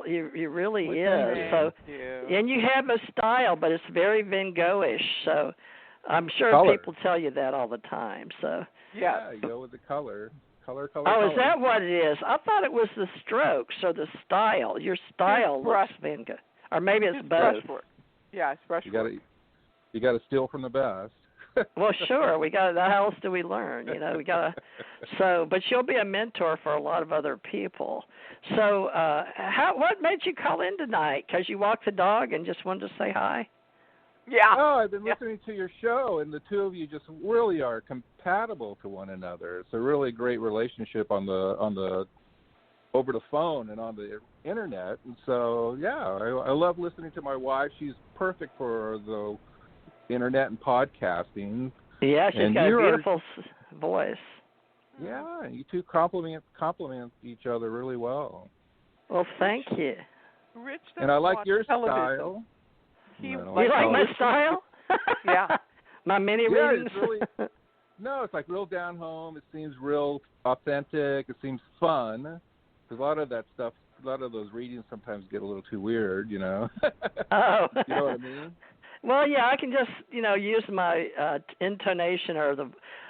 style. You really Well, is. thank So, you. and you have a style, but it's very Van Gogh-ish. So, I'm sure Color. people tell you that all the time. So. Yeah, you go with the color. Color. Oh, is that what it is? I thought it was the strokes or the style. Your style looks Van Gogh, or maybe it's both. Brushwork. Yeah, it's brushwork. You got to steal from the best. Well, sure. We got. How else do we learn? We got to. So, but you'll be a mentor for a lot of other people. So, what made you call in tonight? Because you walked the dog and just wanted to say hi. Yeah. Oh, I've been listening to your show, and the two of you just really are compatible to one another. It's a really great relationship on the over the phone and on the internet. And so, yeah, I love listening to my wife. She's perfect for the internet and podcasting. Yeah, she's got a beautiful voice. Yeah, you two complement each other really well. Well, thank you. Rich, and I like your television. style. You like my style? Yeah. My mini readings? It's really, no, it's like real down home. It seems real authentic. It seems fun. Because a lot of that stuff, a lot of those readings sometimes get a little too weird, Oh. You know what I mean? Well, yeah, I can just, use my intonation or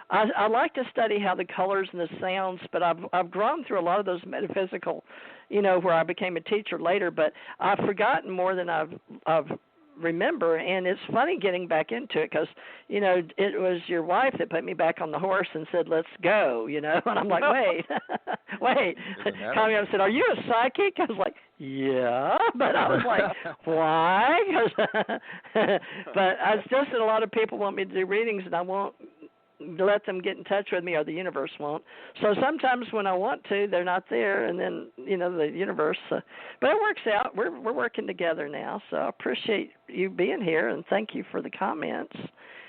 I like to study how the colors and the sounds, but I've grown through a lot of those metaphysical, where I became a teacher later, but I've forgotten more than I've remember, and it's funny getting back into it because, it was your wife that put me back on the horse and said, let's go, and I'm like, wait, called me up and said, are you a psychic? I was like, yeah, but I was like, why? But it's just that a lot of people want me to do readings, and I won't let them get in touch with me, or the universe won't. So sometimes when I want to, they're not there, and then the universe. But it works out. We're working together now, so I appreciate you being here, and thank you for the comments.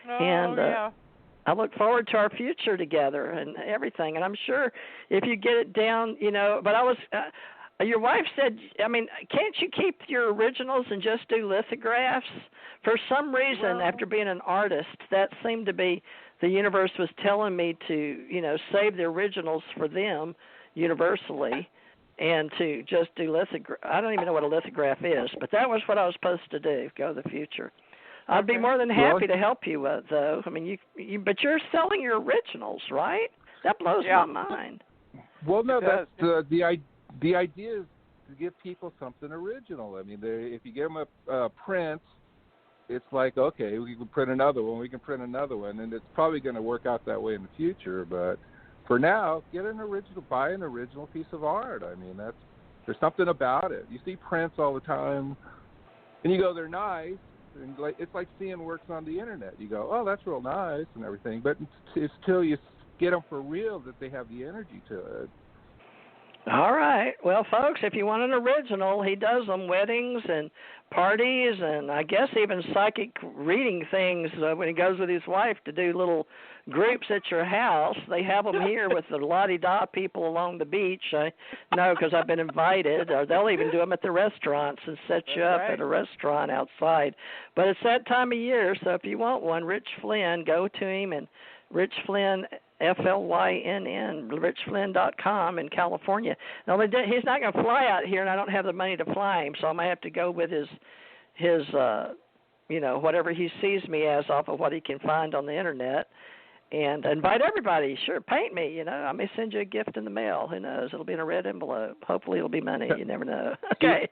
Yeah. I look forward to our future together and everything. And I'm sure if you get it down, But I was. Your wife said, can't you keep your originals and just do lithographs? For some reason, after being an artist, that seemed to be the universe was telling me to, save the originals for them universally and to just do lithograph. I don't even know what a lithograph is, but that was what I was supposed to do, go to the future. I'd be more than happy to help you, though. But you're selling your originals, right? That blows my mind. Well, no, that's the idea is to give people something original. If you give them a print, it's like, okay, we can print another one, and it's probably going to work out that way in the future. But for now, buy an original piece of art. There's something about it. You see prints all the time, and you go, they're nice, and it's like seeing works on the internet. You go, oh, that's real nice and everything, but it's till you get them for real that they have the energy to it. All right. Well, folks, if you want an original, he does them, weddings and parties, and I guess even psychic reading things when he goes with his wife to do little groups at your house. They have them here with the la-di-da people along the beach. I know because I've been invited. Or they'll even do them at the restaurants and set you up at a restaurant outside. But it's that time of year, so if you want one, Rich Flynn, go to him, and Rich Flynn, FLYNN, richflynn.com in California. Now, he's not going to fly out here, and I don't have the money to fly him, so I might have to go with his whatever he sees me as off of what he can find on the internet, and invite everybody. Sure, paint me, I may send you a gift in the mail. Who knows? It'll be in a red envelope. Hopefully it'll be money. You never know. Okay.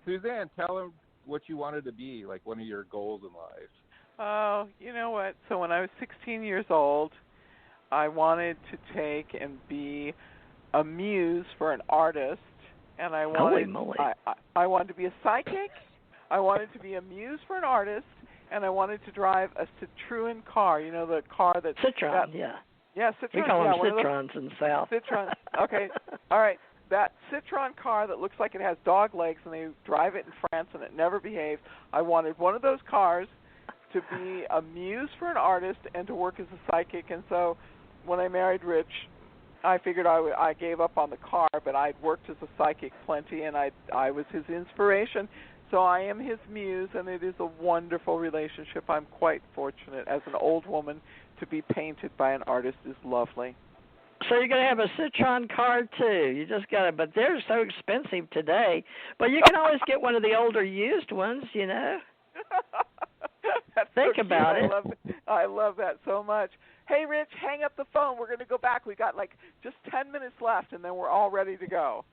Suzanne, tell him what you wanted to be, like one of your goals in life. Oh, you know what? So when I was 16 years old, I wanted to take and be a muse for an artist, and I wanted I wanted to be a psychic. I wanted to be a muse for an artist, and I wanted to drive a Citroen car. The car that's Citron, Yeah, Citroen. We call them Citrons in the South. Citron. Okay. All right. That Citroen car that looks like it has dog legs, and they drive it in France, and it never behaves. I wanted one of those cars to be a muse for an artist and to work as a psychic. And so when I married Rich, I figured I gave up on the car, but I'd worked as a psychic plenty, and I was his inspiration. So I am his muse, and it is a wonderful relationship. I'm quite fortunate as an old woman to be painted by an artist is lovely. So you're going to have a Citron card too. You just got to, but they're so expensive today. But you can always get one of the older used ones, you know. Think so about it. I love that so much. Hey, Rich, hang up the phone. We're going to go back. We got like just 10 minutes left, and then we're all ready to go.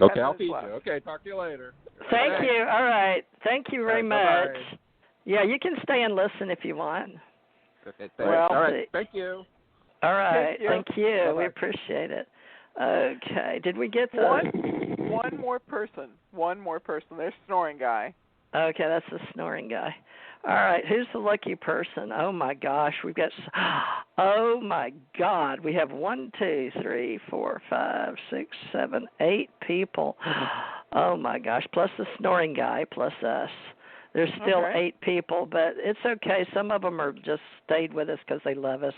Okay, I'll feed you. Okay, talk to you later. Thank you. All right. Thank you very much. Bye-bye. Yeah, you can stay and listen if you want. Okay, thanks. Well, all right. Thank you. All right. Thank you. Bye-bye. We appreciate it. Okay. Did we get the one more person? One more person. There's snoring guy. Okay, that's the snoring guy. All right, who's the lucky person? Oh my gosh, we've got. Oh my God, we have 1, 2, 3, 4, 5, 6, 7, 8 people. Oh my gosh, plus the snoring guy, plus us. There's still 8 people, but it's okay. Some of them are just stayed with us because they love us.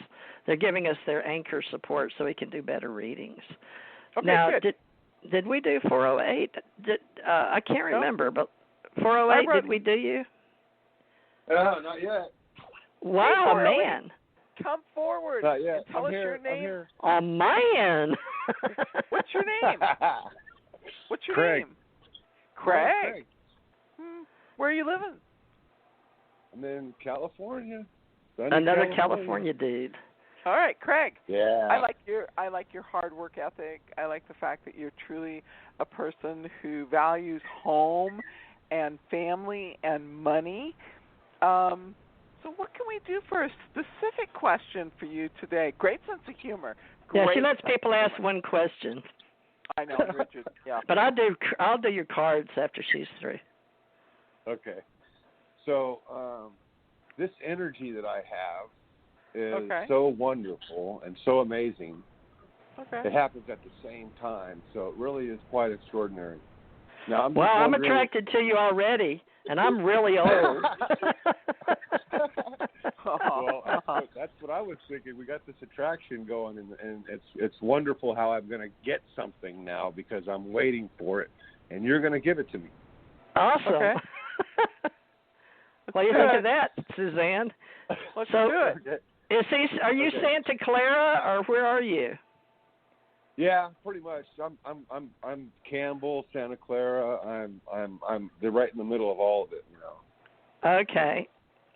They're giving us their anchor support so we can do better readings. Okay, now, good. did we do 408? I can't remember, but 408, did we do you? Not yet. Wow, man. Come forward. Not yet. And tell us your name. I'm here. Oh, man. What's your name? What's your Craig. name? Craig. Craig. Where are you living? I'm in California. Another California dude. All right, Craig. Yeah. I like your hard work ethic. I like the fact that you're truly a person who values home and family and money. So what can we do for a specific question for you today? Great sense of humor. Yeah, she lets people ask one question. I know, Richard. Yeah. But I'll do your cards after she's through. Okay. So this energy that I have is so wonderful and so amazing. Okay. It happens at the same time, so it really is quite extraordinary. Now, I'm attracted to you already, and I'm really old. Well, that's what I was thinking. We got this attraction going, and it's wonderful how I'm going to get something now because I'm waiting for it, and you're going to give it to me. Awesome. Okay. What do you think of that, Suzanne? Let's do it. Are you Santa Clara, or where are you? Yeah, pretty much. I'm Campbell, Santa Clara. They're right in the middle of all of it, you know. Okay.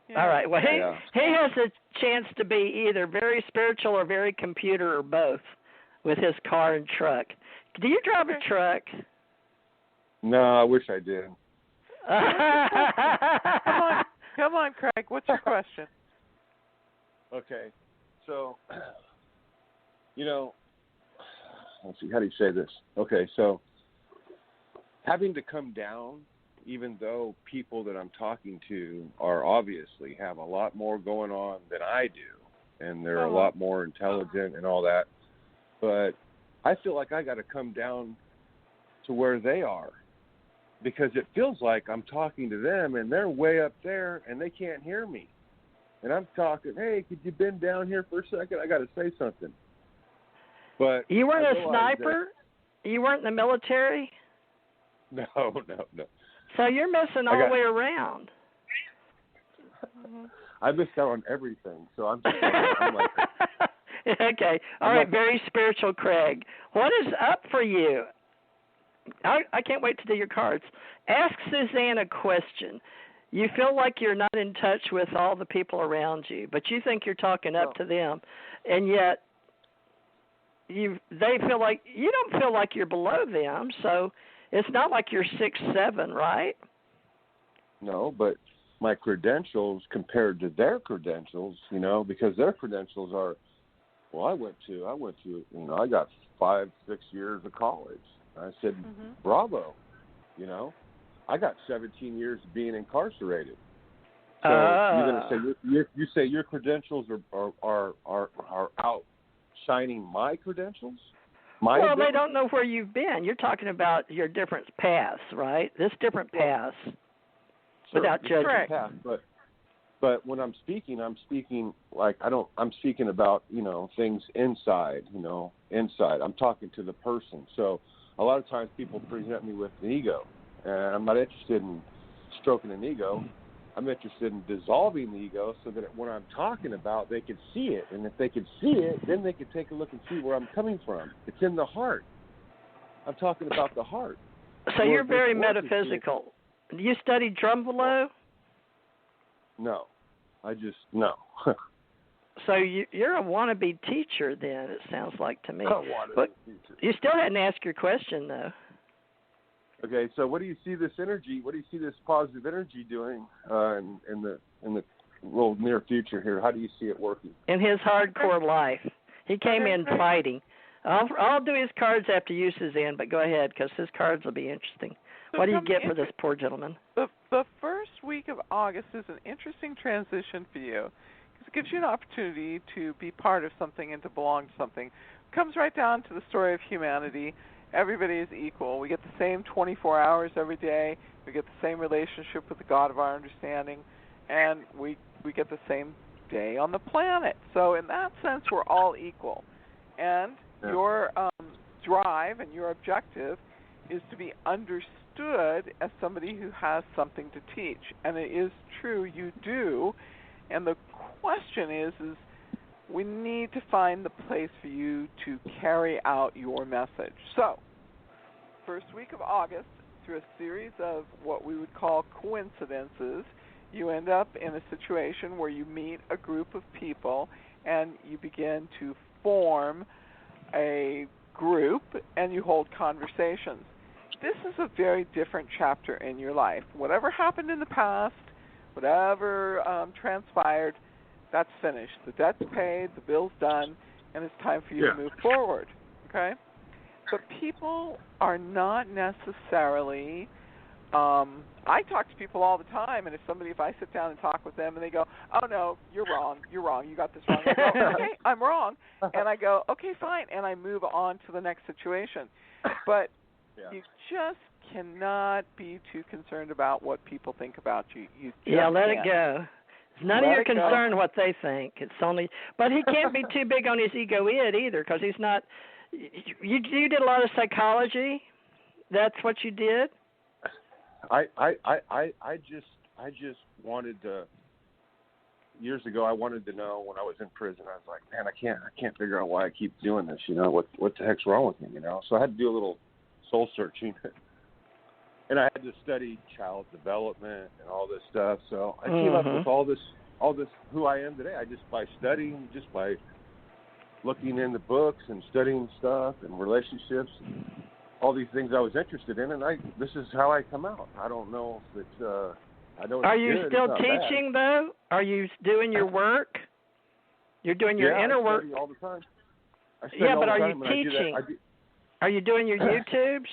Yeah. All right. Well, he has a chance to be either very spiritual or very computer or both with his car and truck. Do you drive a truck? No, I wish I did. Come on, Craig. What's your question? Okay. So, you know, let's see, how do you say this? Okay, so having to come down, even though people that I'm talking to are obviously have a lot more going on than I do, and they're a lot more intelligent and all that, but I feel like I got to come down to where they are because it feels like I'm talking to them and they're way up there and they can't hear me. And I'm talking, hey, could you bend down here for a second? I got to say something. But you weren't a sniper? You weren't in the military? No. So you're missing all the way around. I missed out on everything. So I'm like okay. All right. Very spiritual, Craig. What is up for you? I can't wait to do your cards. Ask Suzanne a question. You feel like you're not in touch with all the people around you, but you think you're talking up to them, and yet they feel like you don't feel like you're below them. So it's not like you're 6'7", right? No, but my credentials compared to their credentials, you know, because their credentials are, well, I went to, you know, I got 5-6 years of college. I said, bravo, you know. I got 17 years of being incarcerated. So you're going to say you say your credentials are outshining my credentials? Well, they don't know where you've been. You're talking about your different paths, right? This different paths. Without judging. Path, but when I'm speaking like I'm speaking about, you know, things inside, you know, inside. I'm talking to the person. So a lot of times people present me with an ego, and I'm not interested in stroking an ego. I'm interested in dissolving the ego so that when I'm talking about, they can see it. And if they can see it, then they can take a look and see where I'm coming from. It's in the heart. I'm talking about the heart. So you're very metaphysical. Do you study Drumbelow? No. No. So you're a wannabe teacher then, it sounds like to me. But teacher. You still hadn't asked your question, though. Okay, so what do you see this energy, what do you see this positive energy doing in the real near future here? How do you see it working? In his hardcore life. He came in fighting. I'll do his cards after you, Suzanne, but go ahead, because his cards will be interesting. So what do you get for this poor gentleman? The first week of August is an interesting transition for you, because it gives you an opportunity to be part of something and to belong to something. It comes right down to the story of humanity. Everybody is equal. We get the same 24 hours every day. We get the same relationship with the God of our understanding, and we get the same day on the planet. So in that sense, we're all equal. And your drive and your objective is to be understood as somebody who has something to teach. And it is true, you do. And the question is we need to find the place for you to carry out your message. So, first week of August, through a series of what we would call coincidences, you end up in a situation where you meet a group of people and you begin to form a group and you hold conversations. This is a very different chapter in your life. Whatever happened in the past, whatever transpired, that's finished. The debt's paid, the bill's done, and it's time for you to move forward. Okay? But people are not necessarily. I talk to people all the time, and if I sit down and talk with them, and they go, "Oh no, you're wrong. You got this wrong." I go, "Okay, I'm wrong," and I go, "Okay, fine," and I move on to the next situation. But you just cannot be too concerned about what people think about you. Let it go. It's none of your concern what they think. It's only, but he can't be too big on his ego either, because he's not. You did a lot of psychology. That's what you did. I just wanted to. Years ago, I wanted to know when I was in prison. I was like, man, I can't figure out why I keep doing this. What the heck's wrong with me? So I had to do a little soul searching. And I had to study child development and all this stuff. So I came up with all this who I am today. I just by studying, just by looking in the books and studying stuff and relationships, and all these things I was interested in, and this is how I come out. I don't know if it's I know. Are you still teaching though? Are you doing your work? You're doing your inner work all the time. But are you teaching? Are you doing your YouTubes?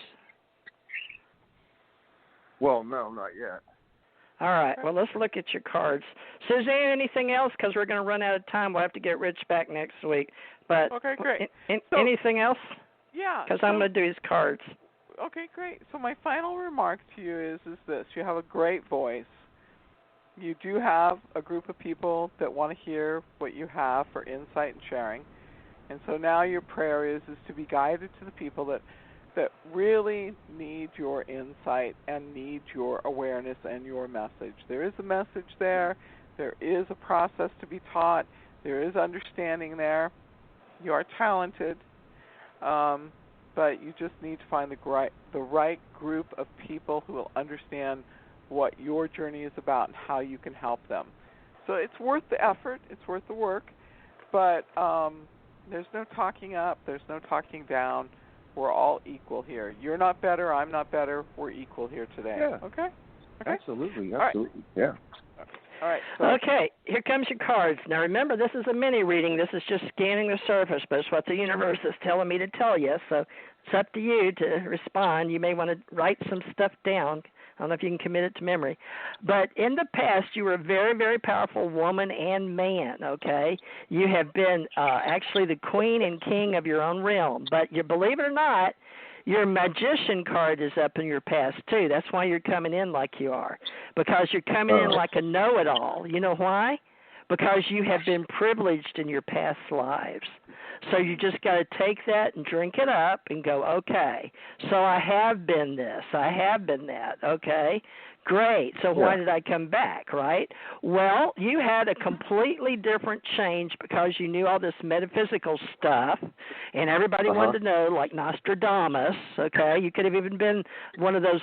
Well, no, not yet. All right. Well, let's look at your cards. Suzanne, anything else? Because we're going to run out of time. We'll have to get Rich back next week. But okay, great. Anything else? Yeah. Because I'm going to do his cards. Okay, great. So my final remark to you is this. You have a great voice. You do have a group of people that want to hear what you have for insight and sharing. And so now your prayer is to be guided to the people that really need your insight and need your awareness and your message. There is a message there. There is a process to be taught. There is understanding there. You are talented, but you just need to find the right group of people who will understand what your journey is about and how you can help them. So it's worth the effort. It's worth the work, but there's no talking up. There's no talking down. We're all equal here. You're not better. I'm not better. We're equal here today. Yeah. Okay? Absolutely. All right. Yeah. All right. So okay. Here comes your cards. Now, remember, this is a mini reading. This is just scanning the surface, but it's what the universe is telling me to tell you. So it's up to you to respond. You may want to write some stuff down. I don't know if you can commit it to memory. But in the past, you were a very, very powerful woman and man, okay? You have been actually the queen and king of your own realm. But you believe it or not, your magician card is up in your past, too. That's why you're coming in like you are, because you're coming in like a know-it-all. You know why? because you have been privileged in your past lives. So you just got to take that and drink it up and go, okay, so I have been this, I have been that, okay, great. So why did I come back, right? Well, you had a completely different change because you knew all this metaphysical stuff, and everybody wanted to know, like Nostradamus, okay? You could have even been one of those